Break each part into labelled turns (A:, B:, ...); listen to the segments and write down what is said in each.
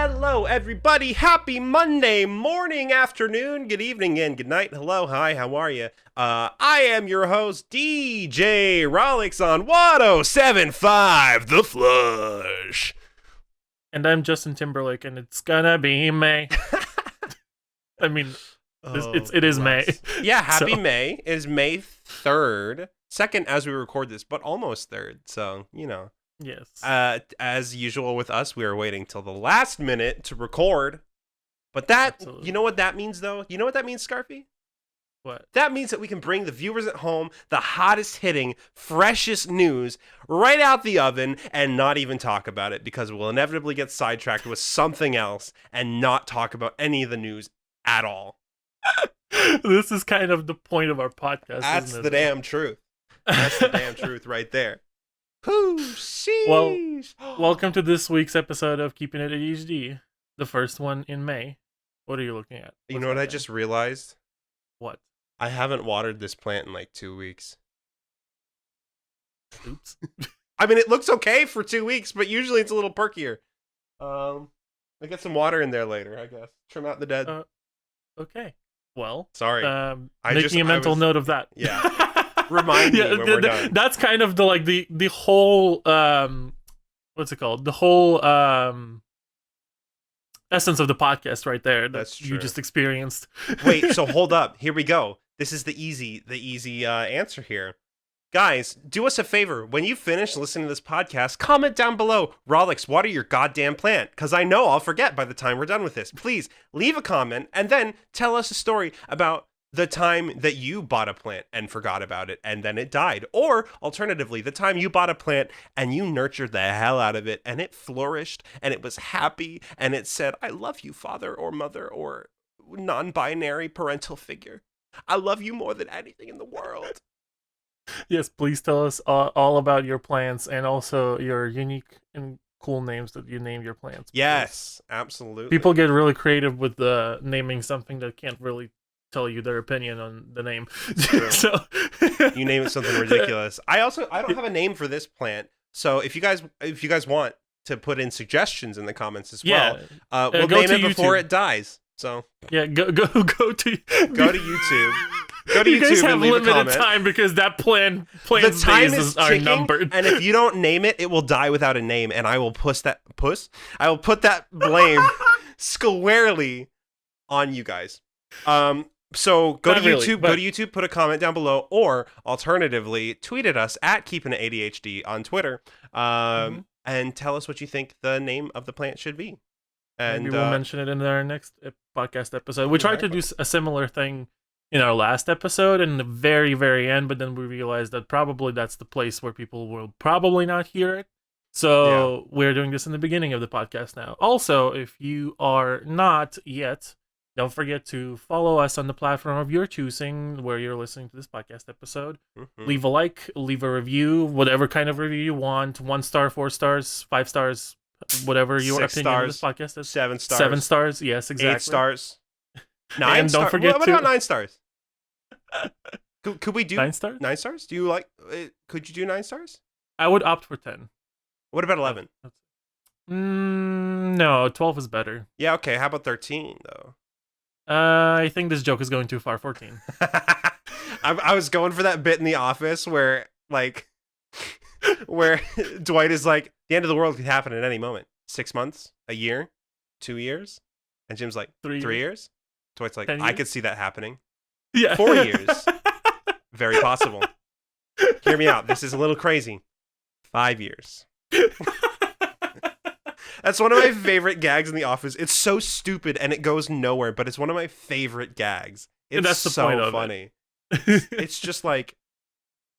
A: Hello, everybody. Happy Monday morning, afternoon, good evening, and good night. Hello, hi, how are you? I am your host, DJ Rahlyx on 107.5 The Flush.
B: And I'm Justin Timberlake, and it's gonna be May. I mean, it is May.
A: Yeah, happy
B: So-
A: May. It is May 3rd. Second as we record this, but almost 3rd. So, you know.
B: Yes.
A: As usual with us, we are waiting till the last minute to record. But that,
B: Absolutely.
A: you know what that means, though? You know what that means, Scarfee?
B: What?
A: That means that we can bring the viewers at home the hottest hitting, freshest news right out the oven and not even talk about it because we'll inevitably get sidetracked with something else and not talk about any of the news at all.
B: This is kind of the point of our podcast.
A: That's
B: isn't
A: the
B: it?
A: damn truth. That's the damn truth right there. Whoo, sheesh.
B: Welcome to this week's episode of Keepin ADHD, the first one in May. What are you looking at?
A: You know what I just realized?
B: What?
A: I haven't watered this plant in like 2 weeks.
B: Oops.
A: I mean, it looks okay for 2 weeks, but usually it's a little perkier. I get some water in there later, I guess. Trim out the dead.
B: Okay. Well,
A: Sorry.
B: making a mental note of that.
A: Yeah. Remind me when we're done.
B: That's kind of the whole what's it called? The whole essence of the podcast right there.
A: That's
B: you
A: true.
B: just experienced.
A: Wait, so hold up. Here we go. This is the easy answer here. Guys, do us a favor. When you finish listening to this podcast, comment down below, Rahlyx, water your goddamn plant, because I know I'll forget by the time we're done with this. Please, leave a comment, and then tell us a story about the time that you bought a plant and forgot about it, and then it died. Or, alternatively, the time you bought a plant and you nurtured the hell out of it, and it flourished, and it was happy, and it said, I love you, father or mother or non-binary parental figure. I love you more than anything in the world.
B: Yes, please tell us all about your plants and also your unique and cool names that you name your plants.
A: Yes, absolutely.
B: People get really creative with naming something that can't really tell you their opinion on the name. So
A: you name it something ridiculous. I don't have a name for this plant. So if you guys want to put in suggestions in the comments as well, we'll name it before it dies. So
B: yeah, go to
A: YouTube. Go to
B: you
A: YouTube
B: guys have
A: and leave
B: limited
A: a comment.
B: time because that plant's
A: time
B: days
A: is
B: are
A: ticking,
B: numbered.
A: And if you don't name it, it will die without a name, and I will put that blame squarely on you guys. So go to YouTube, put a comment down below, or alternatively, tweet at us at KiADHD on Twitter, and tell us what you think the name of the plant should be. And
B: maybe we'll mention it in our next podcast episode. We tried to do a similar thing in our last episode in the very, very end, but then we realized that probably that's the place where people will probably not hear it. So we're doing this in the beginning of the podcast now. Also, if you are not yet, don't forget to follow us on the platform of your choosing where you're listening to this podcast episode. Leave a like, leave a review, whatever kind of review you want. 1 star, 4 stars, 5 stars, whatever your opinion of this podcast is.
A: 7 stars.
B: 7 stars, yes, exactly.
A: 8 stars. 9
B: and
A: stars.
B: don't forget
A: what about 9 stars? Could we do
B: 9 stars?
A: 9 stars? Do you like? Could you do 9 stars?
B: I would opt for 10.
A: What about 11?
B: No, 12 is better.
A: Yeah, okay. How about 13 though?
B: I think this joke is going too far. 14.
A: I was going for that bit in The Office where Dwight is like, the end of the world could happen at any moment. 6 months, a year, 2 years, and Jim's like, 3 years. Dwight's like, I could see that happening.
B: Yeah.
A: 4 years, very possible. Hear me out. This is a little crazy. 5 years. That's one of my favorite gags in The Office. It's so stupid and it goes nowhere, but it's one of my favorite gags. It's
B: that's the
A: so
B: point of
A: funny. It's just like,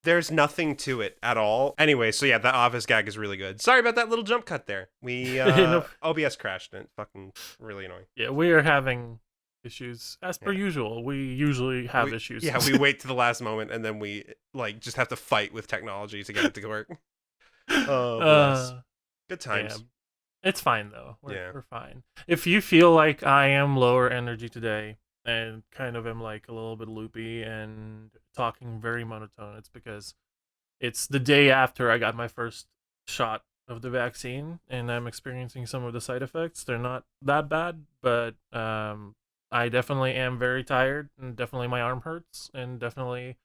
A: there's nothing to it at all. Anyway, so yeah, that Office gag is really good. Sorry about that little jump cut there. We OBS crashed and it's fucking really annoying.
B: Yeah, we are having issues as per usual. We usually have issues.
A: Yeah, we wait to the last moment and then we just have to fight with technology to get it to work. Oh, bless. Good times.
B: Yeah. It's fine though. We're fine. If you feel like I am lower energy today and kind of am like a little bit loopy and talking very monotone, it's because it's the day after I got my first shot of the vaccine, and I'm experiencing some of the side effects. They're not that bad, but I definitely am very tired, and definitely my arm hurts, and definitely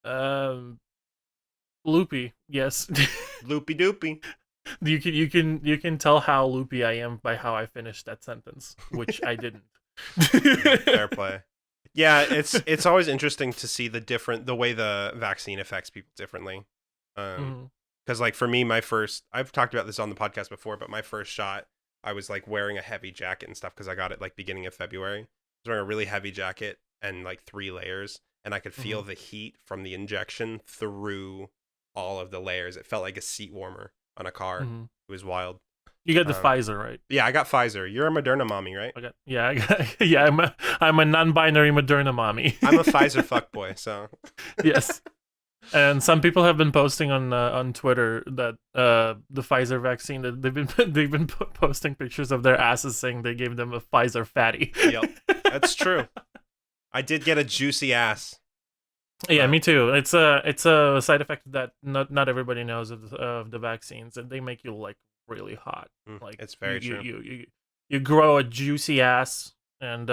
B: um loopy. Yes.
A: Loopy doopy.
B: You can tell how loopy I am by how I finished that sentence, which I didn't.
A: Fair play. Yeah, it's always interesting to see the way the vaccine affects people differently. Because like for me, I've talked about this on the podcast before, but my first shot, I was like wearing a heavy jacket and stuff because I got it like beginning of February. I was wearing a really heavy jacket and like 3 layers, and I could feel the heat from the injection through all of the layers. It felt like a seat warmer on a car. It was wild.
B: You got the Pfizer, right?
A: Yeah, I got Pfizer. You're a Moderna mommy, right?
B: Okay. Yeah, I'm a non-binary Moderna mommy.
A: I'm a Pfizer fuckboy, so.
B: Yes. And some people have been posting on Twitter that the Pfizer vaccine, that they've been posting pictures of their asses saying they gave them a Pfizer fatty.
A: Yep, that's true. I did get a juicy ass.
B: Yeah, me too. It's a side effect that not everybody knows of the vaccines, and they make you like really hot. Like
A: it's very true.
B: You grow a juicy ass, and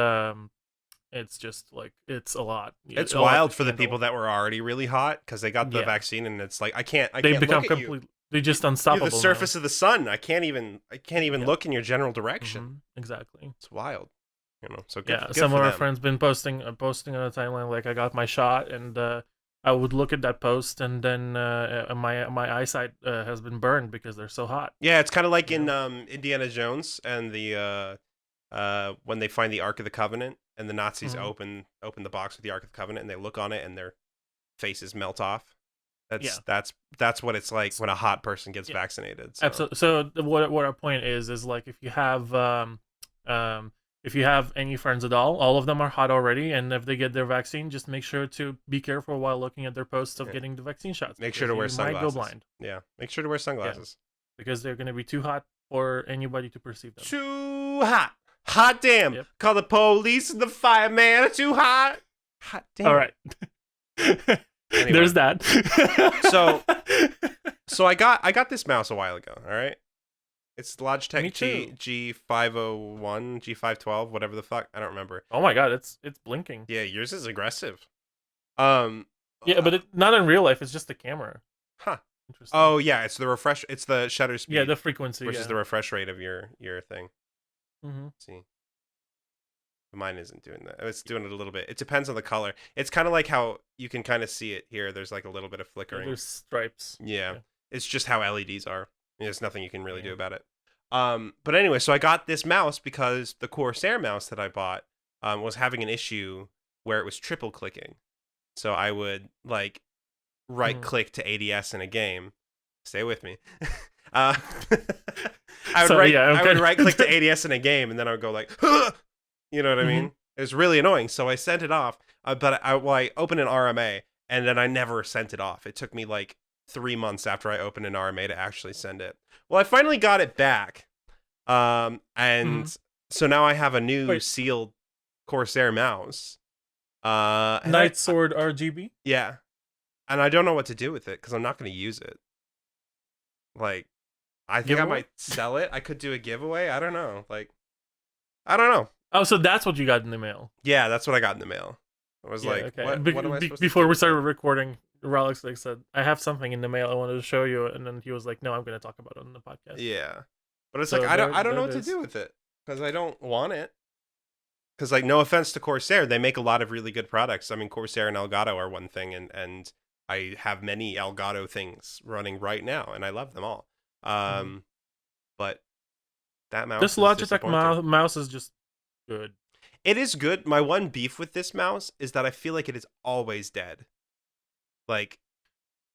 B: it's just like it's a lot.
A: It's wild for the people that were already really hot because they got the vaccine, and it's like I can't
B: become
A: look at you.
B: They're just unstoppable.
A: You're the surface of the sun. I can't even look in your general direction.
B: Exactly.
A: It's wild. So
B: good some of our friends been posting on the timeline like I got my shot, and I would look at that post, and then my eyesight has been burned because they're so hot.
A: Yeah, it's kind of like in Indiana Jones and the when they find the Ark of the Covenant, and the Nazis open the box with the Ark of the Covenant, and they look on it, and their faces melt off. That's what it's like when a hot person gets vaccinated. So.
B: Absolutely. So what our point is like if you have any friends at all of them are hot already, and if they get their vaccine, just make sure to be careful while looking at their posts of getting the vaccine shots.
A: Make sure to wear sunglasses.
B: Might go blind.
A: Yeah, make sure to wear sunglasses.
B: Because they're going to be too hot for anybody to perceive them.
A: Too hot. Hot damn. Yep. Call the police and the fireman. Too hot. Hot damn.
B: All right. Anyway. There's that.
A: So I got this mouse a while ago, all right? It's Logitech G501, G512, whatever the fuck. I don't remember.
B: Oh my god, it's blinking.
A: Yeah, yours is aggressive.
B: Yeah, but not in real life. It's just the camera.
A: Huh. Interesting. Oh yeah, it's the shutter speed.
B: Yeah, the frequency
A: versus the refresh rate of your thing.
B: Let's
A: see. Mine isn't doing that. It's doing it a little bit. It depends on the color. It's kind of like how you can kind of see it here. There's like a little bit of flickering.
B: There's stripes.
A: Yeah. It's just how LEDs are. There's nothing you can really do about it. But anyway, so I got this mouse because the Corsair mouse that I bought was having an issue where it was triple clicking. So I would like right click to ADS in a game. Stay with me. I would right click to ADS in a game, and then I would go like, huh! You know what I mean? It was really annoying. So I sent it off, but I opened an RMA, and then I never sent it off. It took me like 3 months after I opened an RMA to actually send it. Well, I finally got it back. And so now I have a new sealed Corsair mouse.
B: Night Sword RGB?
A: Yeah. And I don't know what to do with it because I'm not going to use it. Like, I think I might sell it. I could do a giveaway. I don't know. Like, I don't know.
B: Oh, so that's what you got in the mail?
A: Yeah, that's what I got in the mail. I was what am I supposed to do?
B: Before we started recording, Rahlyx said, I have something in the mail I wanted to show you, and then he was like, no, I'm going to talk about it on the podcast.
A: Yeah. But it's I don't know what to do with it because I don't want it. Because like, no offense to Corsair, they make a lot of really good products. I mean, Corsair and Elgato are one thing, and I have many Elgato things running right now, and I love them all. But that mouse,
B: this Logitech mouse is just good.
A: It is good. My one beef with this mouse is that I feel like it is always dead. Like,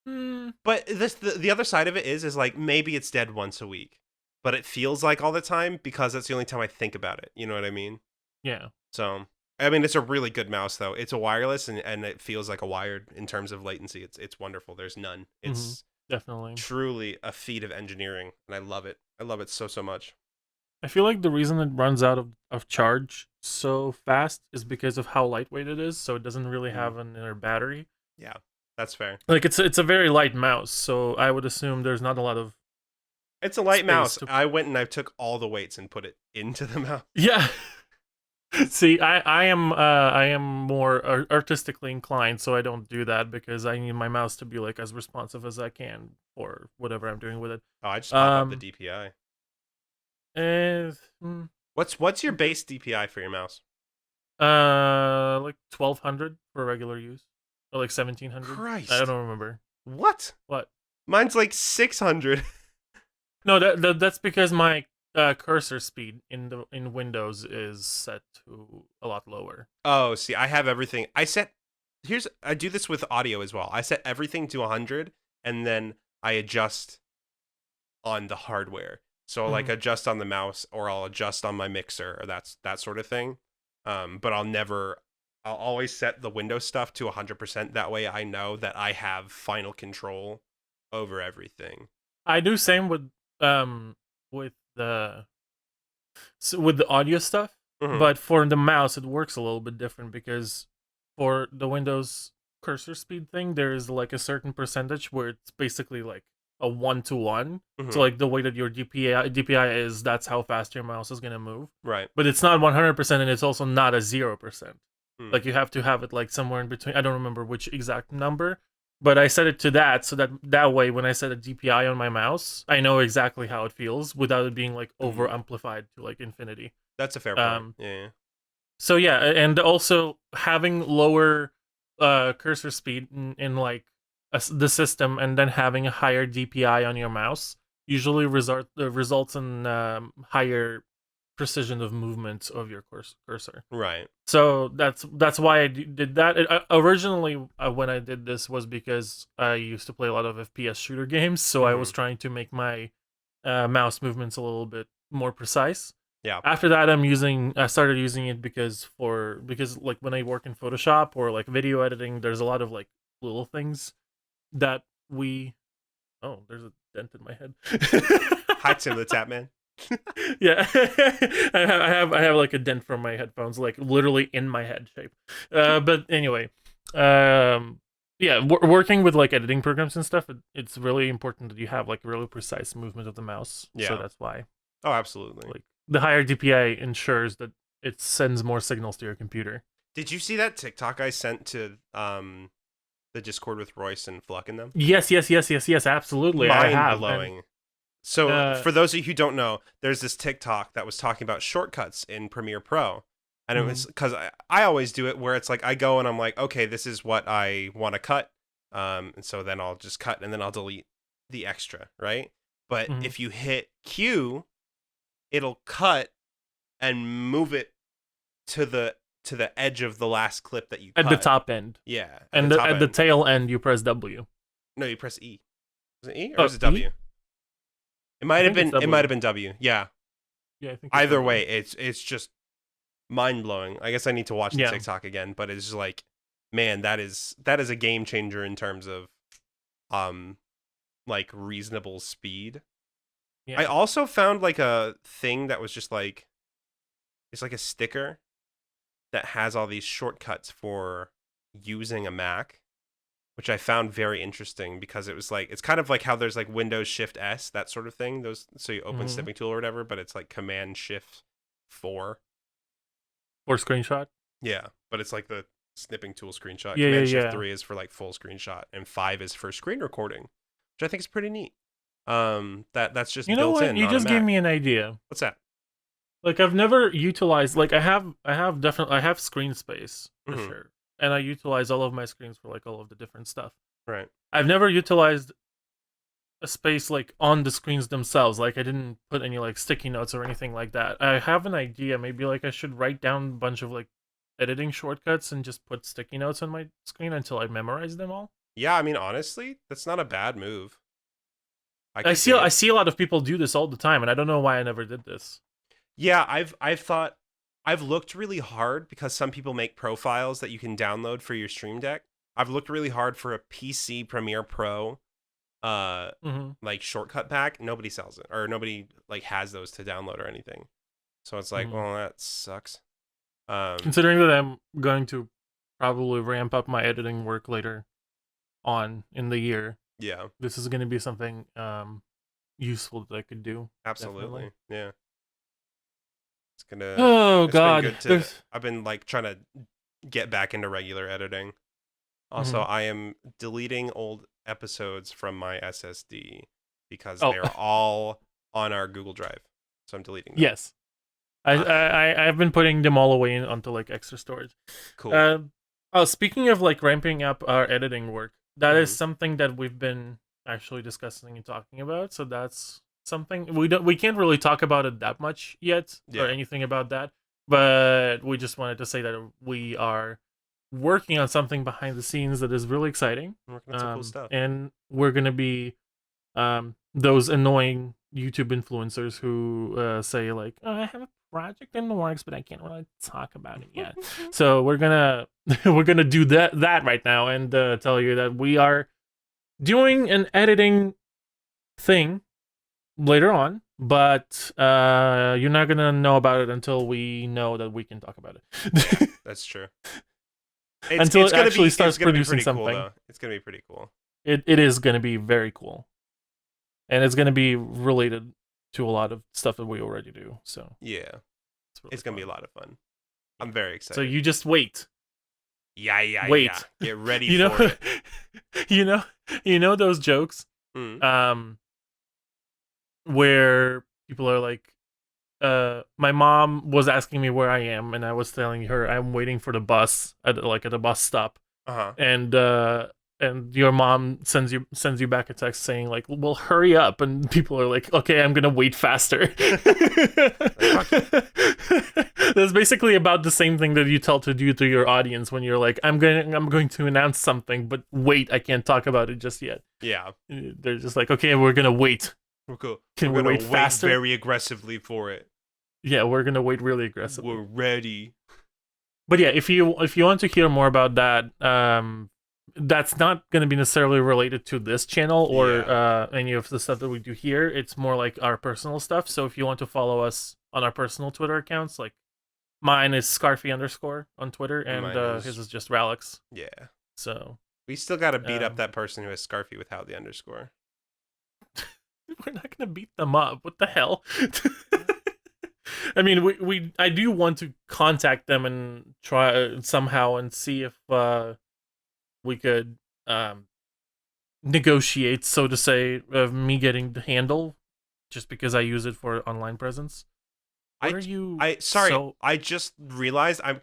A: but the other side of it is like maybe it's dead once a week, but it feels like all the time because that's the only time I think about it. You know what I mean?
B: Yeah.
A: So I mean, it's a really good mouse though. It's a wireless and it feels like a wired in terms of latency. It's wonderful. There's none. It's
B: definitely
A: truly a feat of engineering, and I love it. I love it so much.
B: I feel like the reason it runs out of charge so fast is because of how lightweight it is, so it doesn't really have an inner battery.
A: Yeah, that's fair.
B: Like it's a very light mouse, so I would assume there's not a lot of
A: It's a light
B: space
A: mouse.
B: to-
A: I went and I took all the weights and put it into the mouse.
B: Yeah. See, I am more artistically inclined, so I don't do that because I need my mouse to be like as responsive as I can for whatever I'm doing with it.
A: Oh, I just pop up the DPI. What's your base DPI for your mouse?
B: Like 1200 for regular use, or like 1700.
A: Christ.
B: I don't remember.
A: What?
B: What?
A: Mine's like 600.
B: No, that's because my cursor speed in Windows is set to a lot lower.
A: Oh, see, I have everything. I do this with audio as well. I set everything to 100 and then I adjust on the hardware. So I'll like adjust on the mouse or I'll adjust on my mixer or that sort of thing. But I'll always set the Windows stuff to 100%. That way I know that I have final control over everything.
B: I do same with the audio stuff, but for the mouse it works a little bit different because for the Windows cursor speed thing there is like a certain percentage where it's basically like a 1-to-1. So like the way that your DPI is, that's how fast your mouse is gonna move.
A: Right.
B: But it's not 100%, and it's also not a 0%. Like you have to have it like somewhere in between. I don't remember which exact number, but I set it to that so that way when I set a DPI on my mouse, I know exactly how it feels without it being like over amplified to like infinity.
A: That's a fair point. Yeah.
B: So yeah, and also having lower cursor speed in like the system and then having a higher DPI on your mouse usually results in higher precision of movement of your cursor.
A: Right.
B: So that's why I did that. Originally, when I did this was because I used to play a lot of FPS shooter games, so I was trying to make my mouse movements a little bit more precise.
A: Yeah.
B: After that, I started using it because like when I work in Photoshop or like video editing, there's a lot of like little things that oh, there's a dent in my head.
A: Hi, Tim the Tap Man.
B: Yeah. I have like a dent from my headphones, like literally in my head shape. But anyway, yeah, working with like editing programs and stuff, it's really important that you have like really precise movement of the mouse.
A: Yeah.
B: So that's why.
A: Oh, absolutely.
B: Like the higher DPI ensures that it sends more signals to your computer.
A: Did you see that TikTok I sent to the Discord with Royce and Fluck in them?
B: Yes, absolutely.
A: Mind blowing.
B: And,
A: so for those of you who don't know, there's this TikTok that was talking about shortcuts in Premiere Pro. And it was because I always do it where it's like I go and I'm like, okay, this is what I want to cut. And so then I'll just cut and then I'll delete the extra, right? But if you hit Q, it'll cut and move it to the edge of the last clip that you cut.
B: At the top end.
A: Yeah.
B: And at the tail end, you press W.
A: No, you press E. Was it E or was it W?
B: E?
A: It might have been W. Yeah.
B: Yeah, I think
A: either way, it's just mind blowing. I guess I need to watch the TikTok again, but it's just like, man, that is a game changer in terms of like reasonable speed. Yeah. I also found like a thing that was just like it's like a sticker that has all these shortcuts for using a Mac, which I found very interesting because it was like it's kind of like how there's like Windows Shift S, that sort of thing. Those so you open snipping tool or whatever, but it's like Command Shift 4
B: or screenshot.
A: Yeah, but it's like the snipping tool screenshot.
B: Yeah,
A: Command Shift 3 is for like full screenshot, and 5 is for screen recording, which I think is pretty neat. That's just
B: you know
A: built
B: what?
A: in.
B: You just gave me an idea.
A: What's that?
B: Like I've never utilized like I have screen space for sure, and I utilize all of my screens for like all of the different stuff.
A: Right.
B: I've never utilized a space like on the screens themselves. Like I didn't put any like sticky notes or anything like that. I have an idea. Maybe like I should write down a bunch of like editing shortcuts and just put sticky notes on my screen until I memorize them all.
A: Yeah, I mean honestly, that's not a bad move.
B: I see a lot of people do this all the time, and I don't know why I never did this.
A: Yeah, I've looked really hard because some people make profiles that you can download for your Stream Deck. I've looked really hard for a PC Premiere Pro like shortcut pack. Nobody sells it, or nobody like has those to download or anything. So it's like, well, that sucks.
B: Considering that I'm going to probably ramp up my editing work later on in the year.
A: Yeah.
B: This is going to be something useful that I could do.
A: Absolutely.
B: Definitely.
A: Yeah.
B: Oh
A: It's been
B: God,
A: good to. I've been like trying to get back into regular editing. Also,
B: Mhm.
A: I am deleting old episodes from my SSD because
B: Oh
A: they're all on our Google Drive. So I'm deleting them.
B: yes, I've been putting them all away onto like extra storage.
A: Cool.
B: Oh, speaking of like ramping up our editing work, that is
A: Mhm.
B: something that we've been actually discussing and talking about. So that's something we can't really talk about it that much yet or
A: Yeah.
B: anything about that. But we just wanted to say that we are working on something behind the scenes that is really exciting.
A: I'm working on some cool stuff.
B: And we're gonna be those annoying YouTube influencers who say like, "Oh, I have a project in the works, but I can't really talk about it yet." So we're gonna we're gonna do that right now and tell you that we are doing an editing thing later on, but you're not gonna know about it until we know that we can talk about it.
A: That's true.
B: Until it actually starts
A: it's gonna be
B: producing
A: pretty
B: something.
A: cool, though. It's gonna be pretty cool.
B: It is gonna be very cool, and it's gonna be related to a lot of stuff that we already do. So
A: Yeah,
B: really
A: it's gonna be a
B: fun.
A: lot of fun. I'm very excited.
B: So you just wait.
A: Yeah.
B: Wait.
A: Get ready
B: You know,
A: for it.
B: you know those jokes,
A: Mm.
B: where people are like, my mom was asking me where I am, and I was telling her I'm waiting for the bus at a bus stop,
A: Uh-huh.
B: and your mom sends you back a text saying like, well, hurry up, and people are like, okay, I'm gonna wait faster. That's basically about the same thing that you tell to do to your audience when you're like, I'm going to announce something, but wait, I can't talk about it just yet.
A: Yeah.
B: They're just like, okay, we're gonna wait.
A: We're cool.
B: Can we wait faster?
A: Very aggressively for it.
B: Yeah, we're gonna wait really aggressively.
A: We're ready.
B: But yeah, if you want to hear more about that, that's not going to be necessarily related to this channel or any of the stuff that we do here. It's more like our personal stuff. So if you want to follow us on our personal Twitter accounts, like mine is Scarfee_ on Twitter, and his is just Rahlyx.
A: Yeah.
B: So
A: we still got to beat up that person who has Scarfee without the underscore.
B: We're not going to beat them up. What the hell? I mean, I do want to contact them and try somehow and see if we could negotiate, so to say, of me getting the handle, just because I use it for online presence. I
A: just realized I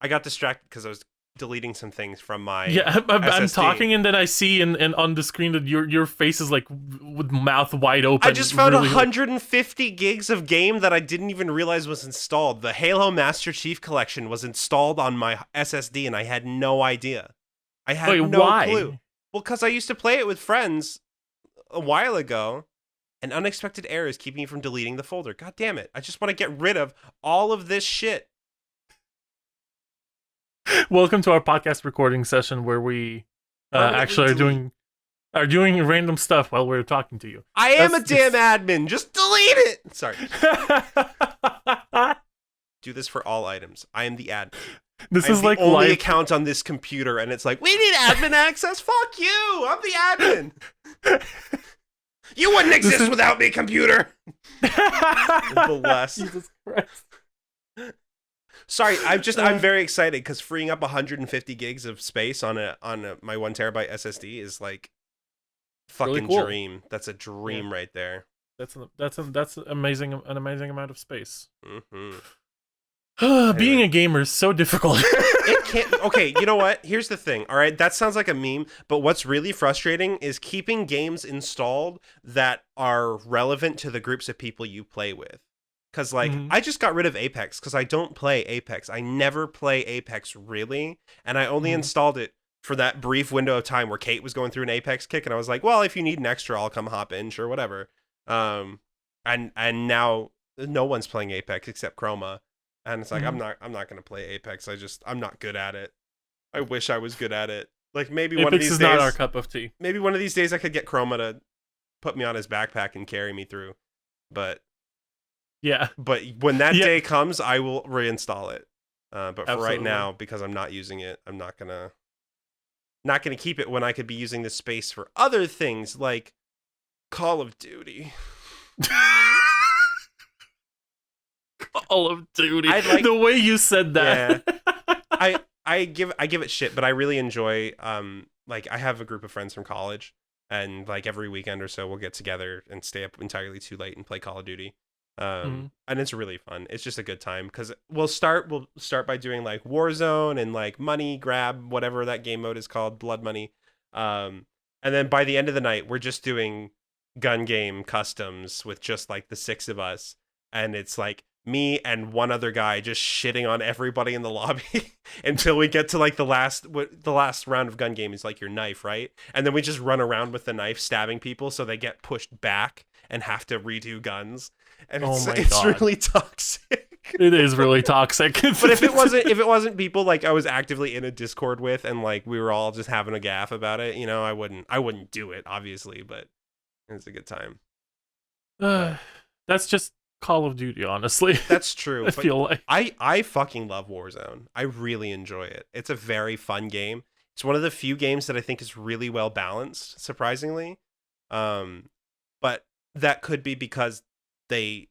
A: got distracted because I was deleting some things from my
B: I'm talking, and then I see and on the screen that your face is like with mouth wide open.
A: I just found 150 gigs of game that I didn't even realize was installed. The Halo Master Chief Collection was installed on my SSD, and I had no idea. I had no clue. Well, because I used to play it with friends a while ago, and unexpected error is keeping me from deleting the folder. God damn it. I just want to get rid of all of this shit.
B: Welcome to our podcast recording session where we actually are doing random stuff while we're talking to you.
A: I am a damn admin. Just delete it. Sorry. Do this for all items. I am the admin.
B: This is like
A: the only account on this computer, and it's like, we need admin access. Fuck you. I'm the admin. You wouldn't exist without me, computer. Bless.
B: Jesus Christ.
A: Sorry, I'm very excited because freeing up 150 gigs of space on my 1 terabyte SSD is like fucking really cool. Dream. That's a dream right there.
B: That's amazing, an amazing amount of space.
A: Mm-hmm.
B: Being a gamer is so difficult.
A: It can't. Okay, you know what? Here's the thing. All right, that sounds like a meme, but what's really frustrating is keeping games installed that are relevant to the groups of people you play with. Because, like, I just got rid of Apex because I don't play Apex. I never play Apex, really. And I only installed it for that brief window of time where Kate was going through an Apex kick. And I was like, well, if you need an extra, I'll come hop in. Sure, whatever. And now no one's playing Apex except Chroma. And it's like, I'm not going to play Apex. I'm not good at it. I wish I was good at it. Like, maybe
B: Apex
A: one of these
B: is
A: days.
B: Not our cup of tea.
A: Maybe one of these days I could get Chroma to put me on his backpack and carry me through. But when that day comes, I will reinstall it. But for right now, because I'm not using it, I'm not gonna keep it when I could be using this space for other things like Call of Duty.
B: Call of Duty.
A: The
B: way you said that.
A: Yeah. I give it shit, but I really enjoy like I have a group of friends from college, and like every weekend or so we'll get together and stay up entirely too late and play Call of Duty. And it's really fun. It's just a good time because we'll start by doing like Warzone and like money grab, whatever that game mode is called, blood money. And then by the end of the night, we're just doing gun game customs with just like the 6 of us, and it's like me and one other guy just shitting on everybody in the lobby until we get to like the last round of gun game is like your knife, right? And then we just run around with the knife stabbing people so they get pushed back and have to redo guns. And it's really toxic.
B: It is really toxic.
A: But if it wasn't people like I was actively in a Discord with and like we were all just having a gaff about it, you know, I wouldn't do it obviously, but it's a good time.
B: That's just Call of Duty, honestly.
A: That's true.
B: I feel like
A: I fucking love Warzone. I really enjoy it. It's a very fun game. It's one of the few games that I think is really well balanced, surprisingly. But that could be because they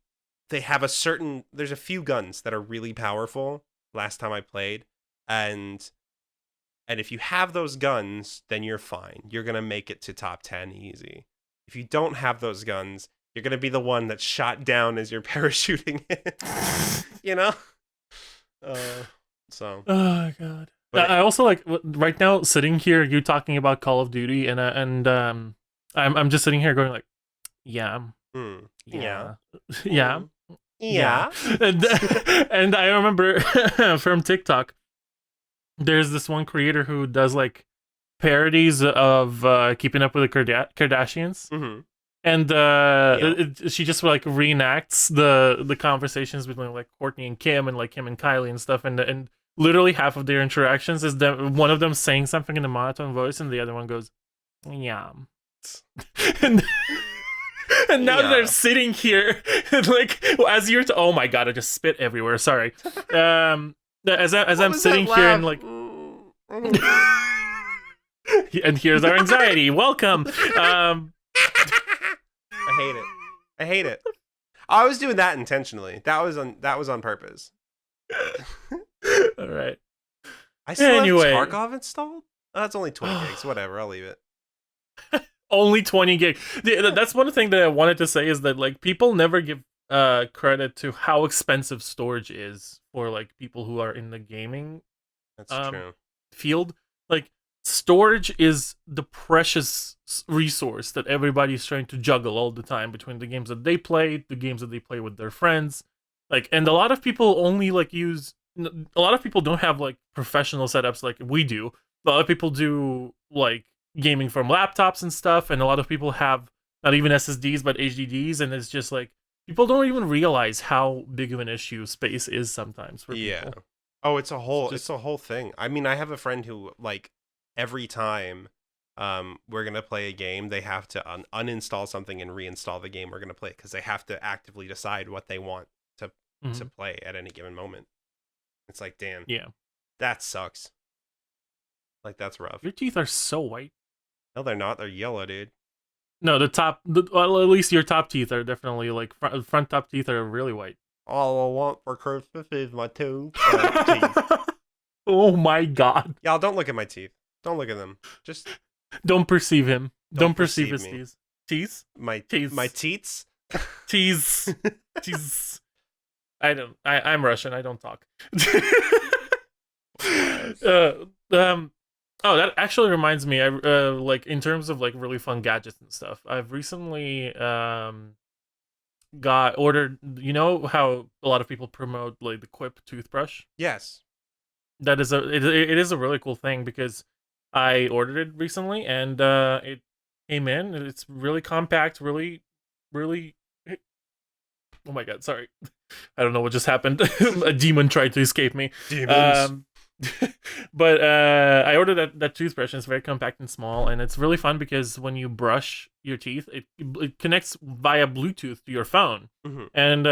A: have there's a few guns that are really powerful last time I played, and if you have those guns, then you're fine. You're going to make it to top 10 easy. If you don't have those guns, you're going to be the one that's shot down as you're parachuting in. You know? So.
B: Oh, God. But I also like, right now, sitting here, you talking about Call of Duty, and I'm just sitting here going like, yeah.
A: Yeah.
B: Yeah.
A: Yeah.
B: And I remember from TikTok, there's this one creator who does like parodies of Keeping Up with the Kardashians. Mm-hmm. And she just like reenacts the conversations between like Courtney and Kim and like Kim and Kylie and stuff, and literally half of their interactions is one of them saying something in a monotone voice and the other one goes, yeah. and now they're sitting here like as you're oh my god, I just spit everywhere, sorry. As I'm sitting here and like and here's our anxiety, welcome.
A: I hate it. I was doing that intentionally. That was on purpose.
B: All right.
A: I still have Tarkov installed? Oh, that's only 20 gigs. Whatever, I'll leave it.
B: Only 20 gigs. That's one thing that I wanted to say is that like people never give credit to how expensive storage is for like people who are in the gaming
A: true.
B: Field. Like storage is the precious resource that everybody's trying to juggle all the time between the games that they play, the games that they play with their friends. Like, and a lot of people only like a lot of people don't have like professional setups like we do. A lot of people do like gaming from laptops and stuff, and a lot of people have not even SSDs but HDDs, and it's just like people don't even realize how big of an issue space is sometimes for people.
A: Oh, it's a whole thing. I mean, I have a friend who like every time we're gonna play a game, they have to uninstall something and reinstall the game we're gonna play because they have to actively decide what they want to play at any given moment. It's like, damn, that sucks. Like, that's rough.
B: Your teeth are so white.
A: No, they're not. They're yellow, dude.
B: No, well, at least your top teeth are definitely like front top teeth are really white.
A: All I want for Christmas is my two teeth.
B: Oh my god.
A: Y'all, don't look at my teeth. Don't look at them. Just
B: don't perceive him. Don't perceive his teeth. Teeth?
A: My teats?
B: Teeth. Teeth. I'm Russian. I don't talk. Oh, that actually reminds me. I like in terms of like really fun gadgets and stuff. I've recently got ordered. You know how a lot of people promote like the Quip toothbrush?
A: Yes.
B: That is it is a really cool thing because I ordered it recently and it came in. It's really compact, really. Oh my god, sorry. I don't know what just happened. A demon tried to escape me.
A: Demons.
B: But I ordered that toothbrush and it's very compact and small, and it's really fun because when you brush your teeth, it connects via Bluetooth to your phone. Mm-hmm. And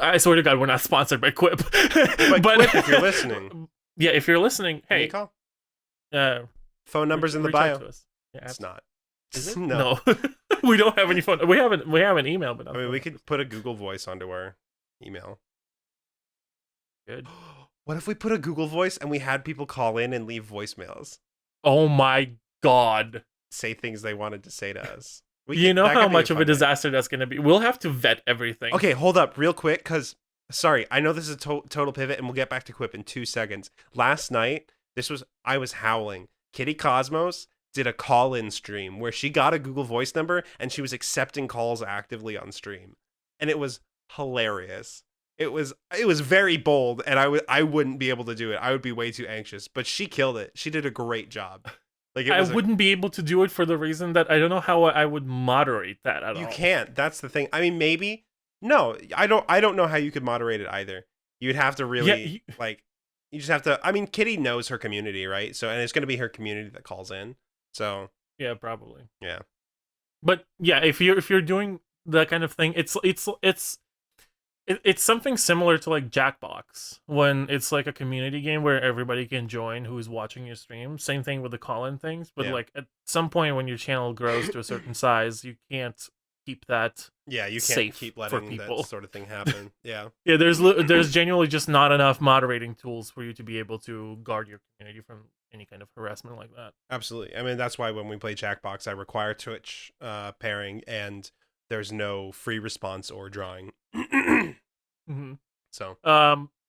B: I swear to God, we're not sponsored by Quip.
A: But Quip, if you're listening.
B: Yeah, if you're listening, hey.
A: Call. Phone number's in the bio.
B: Yeah,
A: it's not.
B: Is it?
A: No.
B: We don't have any phone. We have an email, but
A: I mean, we could put a Google Voice onto our email.
B: Good.
A: What if we put a Google Voice and we had people call in and leave voicemails?
B: Oh my god.
A: Say things they wanted to say to us.
B: You know how much of a disaster that's going to be. We'll have to vet everything.
A: Okay, hold up real quick, because, sorry, I know this is a total pivot, and we'll get back to Quip in 2 seconds. Last night, I was howling. Kitty Cosmos did a call-in stream where she got a Google Voice number, and she was accepting calls actively on stream. And it was hilarious. It was very bold, and I wouldn't be able to do it. I would be way too anxious, but she killed it. She did a great job. Like,
B: I wouldn't be able to do it for the reason that I don't know how I would moderate that at all.
A: You can't. That's the thing. I mean, maybe. No, I don't know how you could moderate it either. You'd have to really you just have to. I mean, Kitty knows her community, right? So, and it's going to be her community that calls in. So
B: yeah, probably.
A: Yeah.
B: But yeah, if you're doing that kind of thing, it's something similar to like Jackbox, when it's like a community game where everybody can join who's watching your stream. Same thing with the call-in things, but like at some point when your channel grows to a certain size, you can't keep that.
A: Yeah, you can't
B: safe
A: keep letting
B: people.
A: that sort of thing happen. Yeah.
B: Yeah, there's genuinely just not enough moderating tools for you to be able to guard your community from any kind of harassment like that.
A: Absolutely. I mean, that's why when we play Jackbox, I require Twitch pairing, and there's no free response or drawing.
B: Mm-hmm.
A: So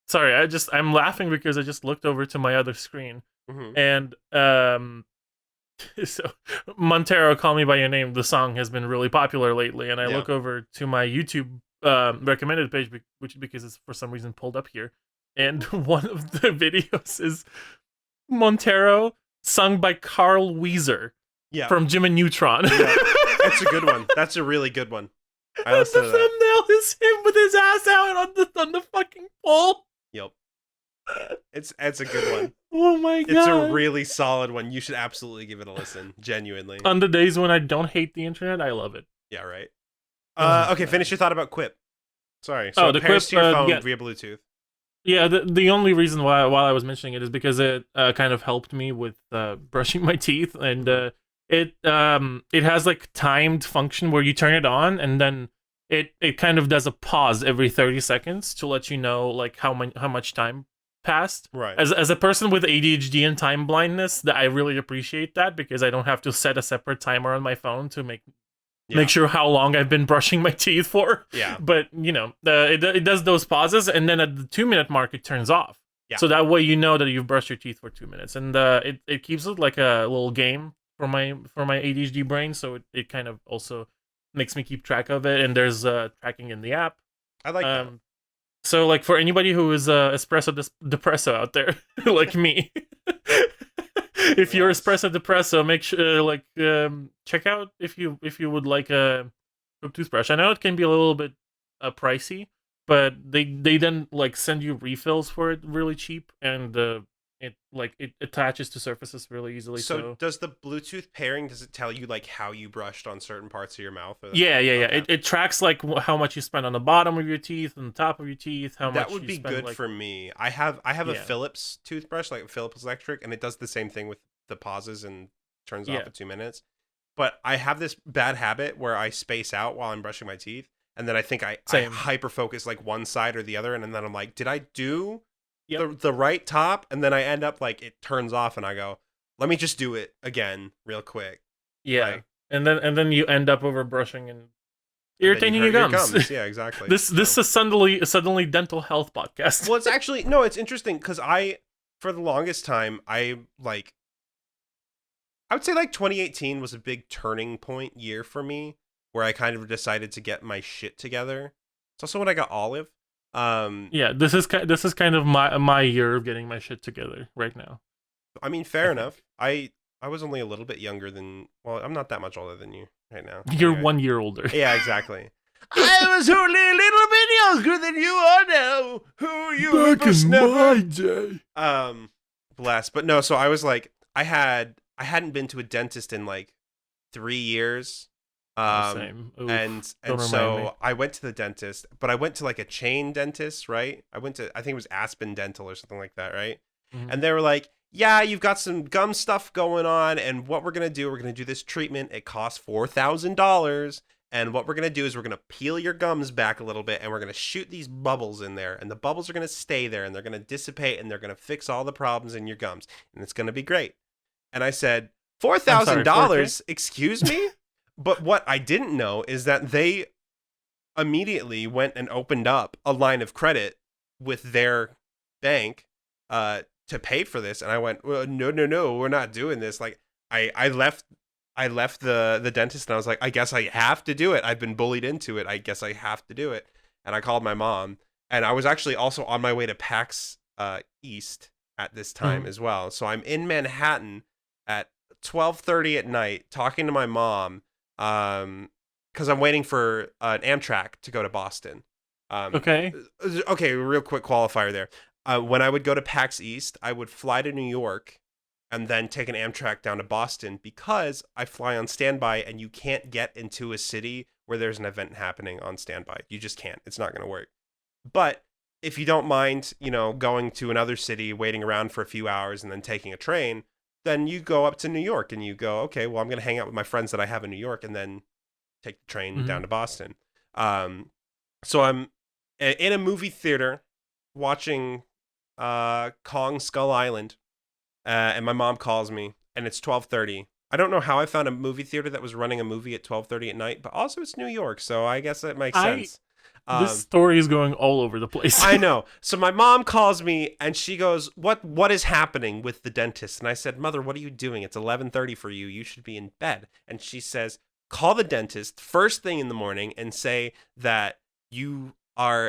B: sorry, I'm laughing because I just looked over to my other screen, and so Montero, Call Me by Your Name, the song has been really popular lately, and I look over to my YouTube recommended page, which because it's for some reason pulled up here, and one of the videos is Montero sung by Carl Weezer from Jim and Neutron.
A: Yeah. That's a good one. That's a really good one.
B: And the thumbnail is him with his ass out on the fucking pole.
A: Yep. It's a good one.
B: Oh my god.
A: It's a really solid one. You should absolutely give it a listen. Genuinely.
B: On the days when I don't hate the internet, I love it.
A: Yeah, right. Okay, finish your thought about Quip. Sorry. So
B: the
A: pairs
B: Quip,
A: to your phone via Bluetooth.
B: Yeah, the only reason why while I was mentioning it is because it kind of helped me with brushing my teeth, and it has like timed function where you turn it on and then it kind of does a pause every 30 seconds to let you know like how much time passed.
A: Right.
B: As a person with ADHD and time blindness, that I really appreciate that, because I don't have to set a separate timer on my phone to make sure how long I've been brushing my teeth for.
A: Yeah.
B: But it does those pauses, and then at the 2-minute mark it turns off.
A: Yeah.
B: So that way you know that you've brushed your teeth for 2 minutes, and it keeps it like a little game for my ADHD brain. So it kind of also makes me keep track of it, and there's tracking in the app.
A: I like that.
B: So like for anybody who is espresso depresso out there, like me, if you're espresso depresso, make sure check out if you would like a toothbrush. I know it can be a little bit pricey, but they then like send you refills for it really cheap, and it attaches to surfaces really easily. So
A: does the Bluetooth pairing, does it tell you like how you brushed on certain parts of your mouth?
B: Yeah. It tracks like how much you spend on the bottom of your teeth and the top of your teeth.
A: That would be good for me. I have a Philips toothbrush, like a Philips electric, and it does the same thing with the pauses and turns off at 2 minutes. But I have this bad habit where I space out while I'm brushing my teeth, and then I think I hyper focus like one side or the other, and then I'm like, did I do the right top? And then I end up like it turns off, and I go, let me just do it again real quick.
B: Yeah,
A: like,
B: and then you end up over brushing and irritating your gums.
A: Yeah, exactly.
B: This is suddenly dental health podcast.
A: Well, it's actually it's interesting because for the longest time I would say like 2018 was a big turning point year for me, where I kind of decided to get my shit together. It's also when I got Olive.
B: This is kind of my year of getting my shit together right now.
A: I mean, fair enough. I was only a little bit younger than, well, I'm not that much older than you right now.
B: You're
A: anyway.
B: 1 year older.
A: Yeah, exactly. I was only a little bit younger than you are now. Who you
B: back in my day.
A: Bless. But no, so I was like, I hadn't been to a dentist in like 3 years.
B: Same. Oof,
A: and so I went to the dentist, but I went to like a chain dentist, right? I think it was Aspen Dental or something like that, right? Mm-hmm. And they were like, yeah, you've got some gum stuff going on, and what we're going to do this treatment. It costs $4,000. And what we're going to do is we're going to peel your gums back a little bit, and we're going to shoot these bubbles in there. And the bubbles are going to stay there, and they're going to dissipate, and they're going to fix all the problems in your gums. And it's going to be great. And I said, $4,000? Excuse me? But what I didn't know is that they immediately went and opened up a line of credit with their bank to pay for this. And I went, well, no, we're not doing this. Like, I left the dentist and I was like, I guess I have to do it. I've been bullied into it. I guess I have to do it. And I called my mom, and I was actually also on my way to PAX East at this time as well. So I'm in Manhattan at 12:30 at night talking to my mom because I'm waiting for an Amtrak to go to Boston. Okay, real quick qualifier there. When I would go to PAX East, I would fly to New York and then take an Amtrak down to Boston because I fly on standby, and you can't get into a city where there's an event happening on standby. You just can't. It's not going to work. But if you don't mind, going to another city, waiting around for a few hours, and then taking a train, then you go up to New York and you go, okay, well, I'm going to hang out with my friends that I have in New York and then take the train down to Boston. So I'm in a movie theater watching Kong Skull Island. And my mom calls me, and it's 12:30. I don't know how I found a movie theater that was running a movie at 12:30 at night, but also it's New York, so I guess that makes sense.
B: This story is going all over the place.
A: I know. So my mom calls me, and she goes, "What is happening with the dentist?" And I said, "Mother, what are you doing? It's 11:30 for you. You should be in bed." And she says, "Call the dentist first thing in the morning and say that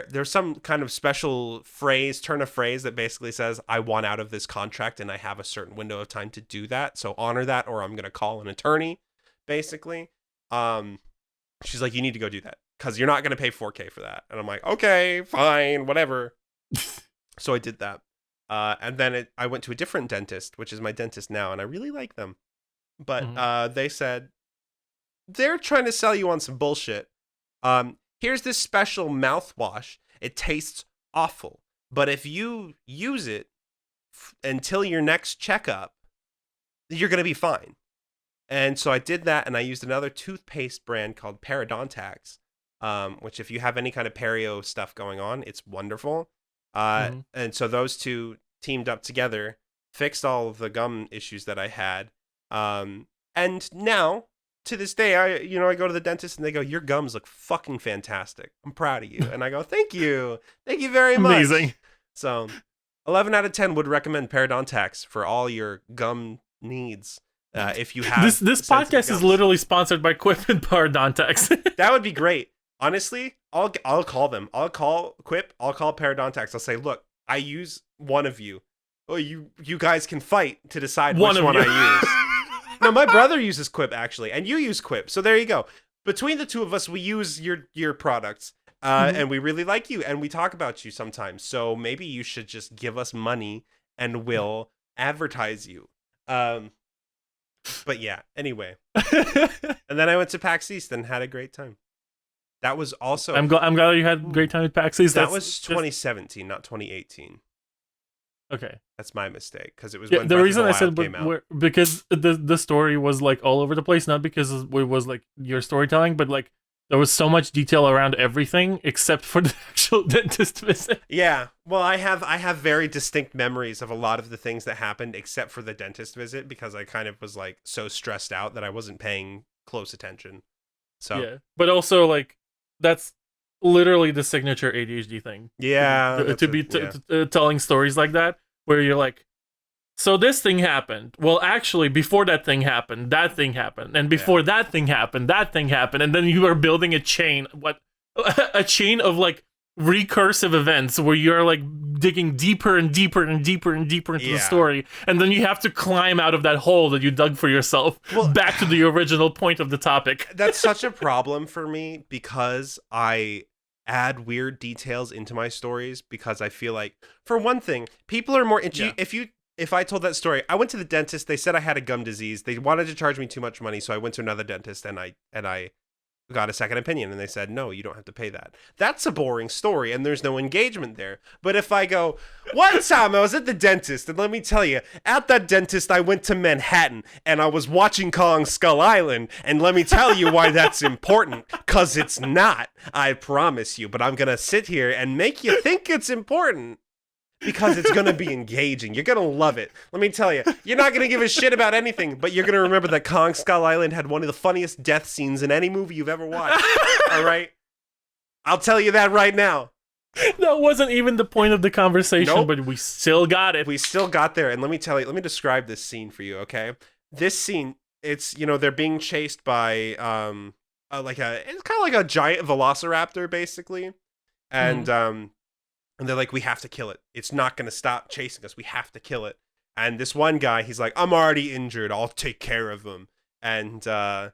A: there's some kind of special turn of phrase that basically says, I want out of this contract and I have a certain window of time to do that. So honor that, or I'm going to call an attorney, basically." She's like, "You need to go do that because you're not going to pay $4,000 for that." And I'm like, okay, fine, whatever. So I did that. And then I went to a different dentist, which is my dentist now. And I really like them. But they said, they're trying to sell you on some bullshit. Here's this special mouthwash. It tastes awful, but if you use it until your next checkup, you're going to be fine. And so I did that, and I used another toothpaste brand called Parodontax, which if you have any kind of perio stuff going on, it's wonderful. And so those two teamed up together, fixed all of the gum issues that I had. And now, to this day, I go to the dentist and they go, "Your gums look fucking fantastic. I'm proud of you." And I go, "Thank you. Thank you very much."
B: Amazing.
A: So 11 out of 10 would recommend Parodontax for all your gum needs. If you have
B: this podcast is literally sponsored by Quip and Parodontax.
A: That would be great. Honestly, I'll call them. I'll call Quip. I'll call Parodontax. I'll say, "Look, I use one of you. Oh, you guys can fight to decide which one I use." No, my brother uses Quip, actually, and you use Quip. So there you go. Between the two of us, we use your products, and we really like you, and we talk about you sometimes. So maybe you should just give us money, and we'll advertise you. But yeah, anyway. And then I went to PAX East and had a great time. That was also...
B: I'm glad you had a great time at PAX East.
A: That was 2017, not 2018.
B: Okay,
A: that's my mistake because it was when
B: the
A: Breath
B: reason
A: of the
B: I said
A: Wild came out.
B: Because the story was like all over the place, not because it was like your storytelling, but like there was so much detail around everything except for the actual dentist visit.
A: Yeah, well, I have very distinct memories of a lot of the things that happened except for the dentist visit because I kind of was like so stressed out that I wasn't paying close attention. So
B: yeah, but also like that's literally the signature ADHD thing.
A: Yeah,
B: to be telling stories like that where you're like, so this thing happened. Well, actually, before that thing happened, and before that thing happened, and then you are building a chain. A chain of like recursive events where you're like digging deeper and deeper and deeper and deeper into the story, and then you have to climb out of that hole that you dug for yourself back to the original point of the topic.
A: That's such a problem for me because I add weird details into my stories because I feel like, for one thing, people are more if I told that story, I went to the dentist, they said I had a gum disease, they wanted to charge me too much money, so I went to another dentist and I got a second opinion, and they said, no, you don't have to pay that. That's a boring story, and there's no engagement there. But if I go, one time I was at the dentist, and let me tell you, at that dentist I went to Manhattan, and I was watching Kong Skull Island, and let me tell you why that's important, because it's not, I promise you, but I'm going to sit here and make you think it's important. Because it's going to be engaging. You're going to love it. Let me tell you, you're not going to give a shit about anything, but you're going to remember that Kong Skull Island had one of the funniest death scenes in any movie you've ever watched. All right? I'll tell you that right now.
B: That wasn't even the point of the conversation,
A: Nope.
B: but we still got it.
A: We still got there. And let me tell you, let me describe this scene for you, okay? This scene, it's, you know, they're being chased by, it's kind of like a giant velociraptor, basically. And, And they're like, we have to kill it. It's not going to stop chasing us. We have to kill it. And this one guy, he's like, I'm already injured. I'll take care of him. And the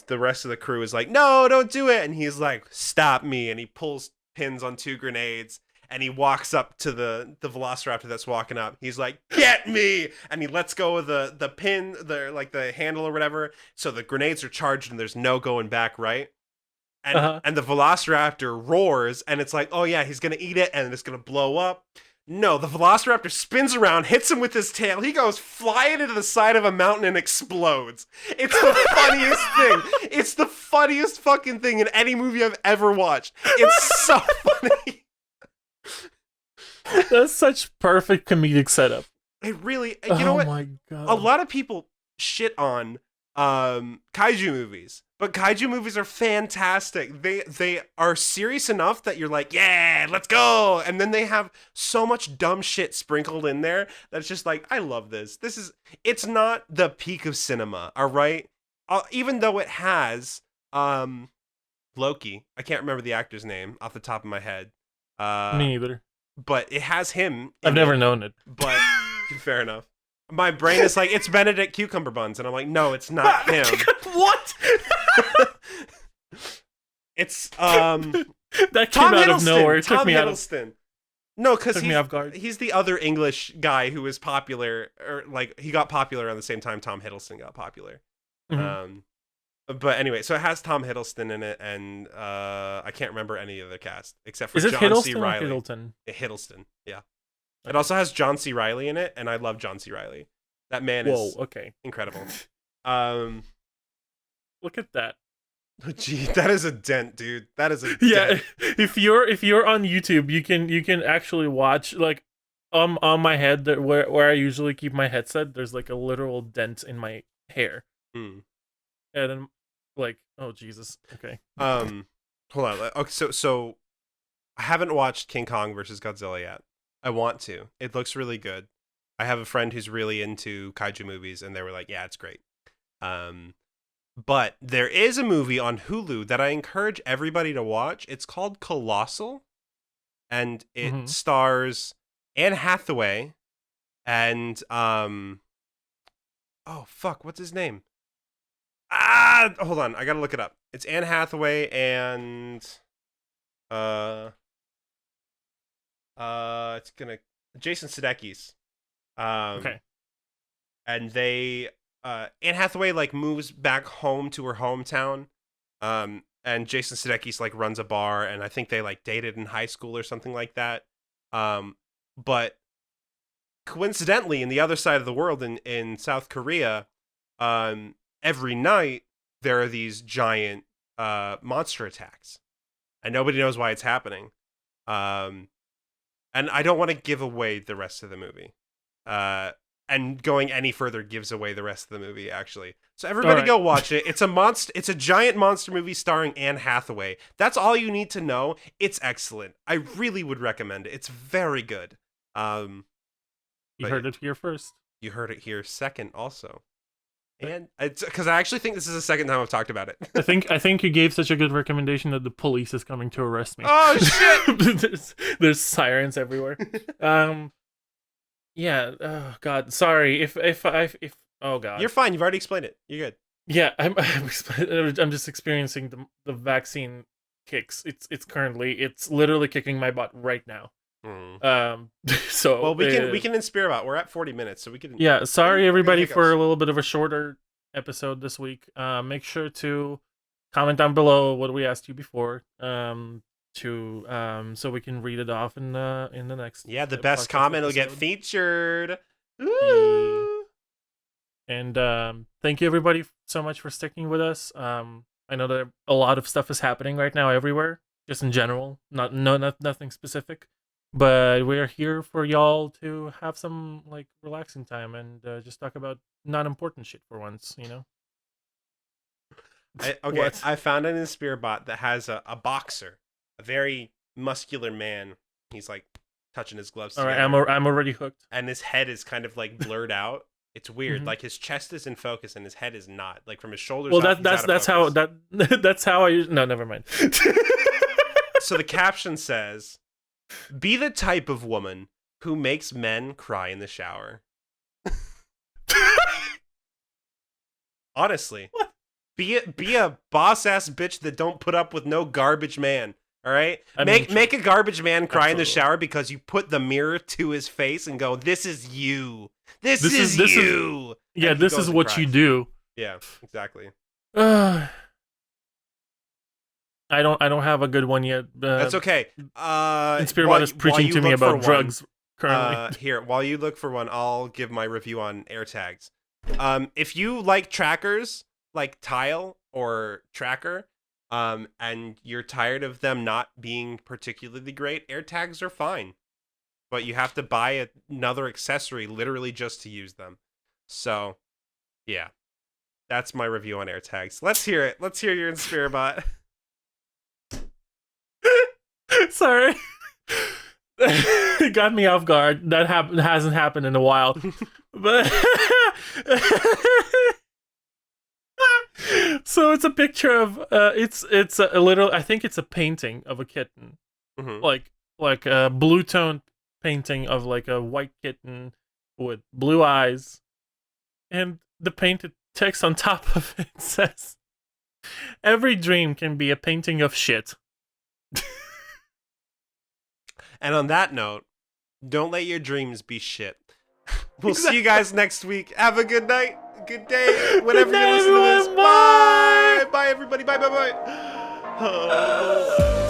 A: rest of the crew is like, no, don't do it. And he's like, stop me. And he pulls pins on 2 grenades. And he walks up to the velociraptor that's walking up. He's like, get me. And he lets go of the pin, the handle or whatever. So the grenades are charged and there's no going back, right? And the velociraptor roars, and it's like, oh yeah, he's gonna eat it, and it's gonna blow up. No, the velociraptor spins around, hits him with his tail. He goes flying into the side of a mountain and explodes. It's the funniest thing. It's the funniest fucking thing in any movie I've ever watched. It's so funny.
B: That's such perfect comedic setup.
A: It really, you know what?
B: Oh my god.
A: A lot of people shit on kaiju movies, but kaiju movies are fantastic. They are serious enough that you're like, yeah, let's go, and then they have so much dumb shit sprinkled in there that's just like, I love this. It's not the peak of cinema, all right? Even though it has Loki, I can't remember the actor's name off the top of my head.
B: Me neither.
A: But it has him.
B: I've never known it.
A: But fair enough. My brain is like, it's Benedict Cucumber Buns, and I'm like, no, it's not him.
B: What?
A: It's
B: that came
A: Tom
B: out
A: Hiddleston.
B: of nowhere. It
A: Tom
B: took me out of
A: Hiddleston. No, because
B: took me off guard.
A: he's the other English guy who was popular, or like he got popular around the same time Tom Hiddleston got popular.
B: Mhm.
A: But anyway, so it has Tom Hiddleston in it, and I can't remember any of the cast except for
B: Is it
A: John
B: Hiddleston
A: C.
B: or
A: Reilly.
B: Hiddleton?
A: Hiddleston, yeah. It also has John C. Reilly in it, and I love John C. Reilly. That man is
B: okay.
A: incredible.
B: Look at that.
A: Gee, that is a dent, dude. That is a
B: Yeah,
A: dent.
B: if you're on YouTube, you can actually watch like on my head where I usually keep my headset. There's like a literal dent in my hair, and then like, oh Jesus, okay.
A: Hold on. Okay, so I haven't watched King Kong versus Godzilla yet. I want to. It looks really good. I have a friend who's really into kaiju movies, and they were like, yeah, it's great. But there is a movie on Hulu that I encourage everybody to watch. It's called Colossal, and it stars Anne Hathaway and oh fuck, what's his name? Hold on, I gotta look it up. It's Anne Hathaway and it's gonna Jason Sudeikis.
B: Okay.
A: And they Anne Hathaway like moves back home to her hometown, and Jason Sudeikis like runs a bar, and I think they like dated in high school or something like that. But coincidentally, in the other side of the world, in South Korea, every night there are these giant monster attacks, and nobody knows why it's happening. And I don't want to give away the rest of the movie. And going any further gives away the rest of the movie, actually. So everybody go watch it. It's a giant monster movie starring Anne Hathaway. That's all you need to know. It's excellent. I really would recommend it. It's very good.
B: You heard it here first.
A: You heard it here second also. And it's because I actually think this is the second time I've talked about it.
B: I think you gave such a good recommendation that the police is coming to arrest me.
A: Oh shit!
B: there's sirens everywhere. Yeah. Oh God. Sorry. If oh God.
A: You're fine. You've already explained it. You're good.
B: Yeah. I'm just experiencing the vaccine kicks. It's literally kicking my butt right now. So
A: well, we can inspire about. We're at 40 minutes, so we can.
B: Yeah. Sorry everybody for a little bit of a shorter episode this week. Make sure to comment down below what we asked you before. So we can read it off in the next.
A: Yeah, the best
B: podcast
A: comment will get
B: episode.
A: featured.
B: Yeah.
A: Woo!
B: And thank you everybody so much for sticking with us. I know that a lot of stuff is happening right now everywhere, just in general, nothing specific. But we're here for y'all to have some like relaxing time and just talk about not important shit for once, you know. What?
A: I found an Inspirbot that has a boxer, a very muscular man. He's like touching his gloves
B: All right,
A: together,
B: I'm already hooked.
A: and his head is kind of like blurred out. It's weird.
B: Mhm.
A: Like his chest is in focus and his head is not. Like from his shoulders
B: Well,
A: up,
B: that's how that's how I use. No, never mind.
A: So the caption says, "Be the type of woman who makes men cry in the shower." Honestly,
B: What?
A: be a boss ass bitch that don't put up with no garbage man. All right,
B: I mean,
A: make a garbage man cry in the
B: Absolutely.
A: shower because you put the mirror to his face and go, "This is you. This is
B: this is-
A: you."
B: Yeah,
A: And he
B: this
A: goes
B: is
A: and
B: what you
A: cries.
B: do.
A: Yeah, exactly.
B: I don't have a good one yet.
A: That's okay.
B: Inspirbot is preaching to me about drugs currently.
A: Here, while you look for one, I'll give my review on AirTags. If you like trackers, like Tile or Tracker, and you're tired of them not being particularly great, AirTags are fine. But you have to buy another accessory literally just to use them. So, yeah. That's my review on AirTags. Let's hear it. Let's hear your Inspirbot.
B: Sorry. It got me off guard. That hasn't happened in a while. But so it's a picture of it's a little, I think it's a painting of a kitten.
A: Mhm.
B: Like a blue tone painting of like a white kitten with blue eyes. And the painted text on top of it says, "Every dream can be a painting of shit."
A: And on that note, don't let your dreams be shit. We'll see you guys next week. Have a good night, good day, whenever
B: Good night,
A: you listen to this.
B: everyone. Bye.
A: Bye, everybody. Bye, bye, bye. Oh.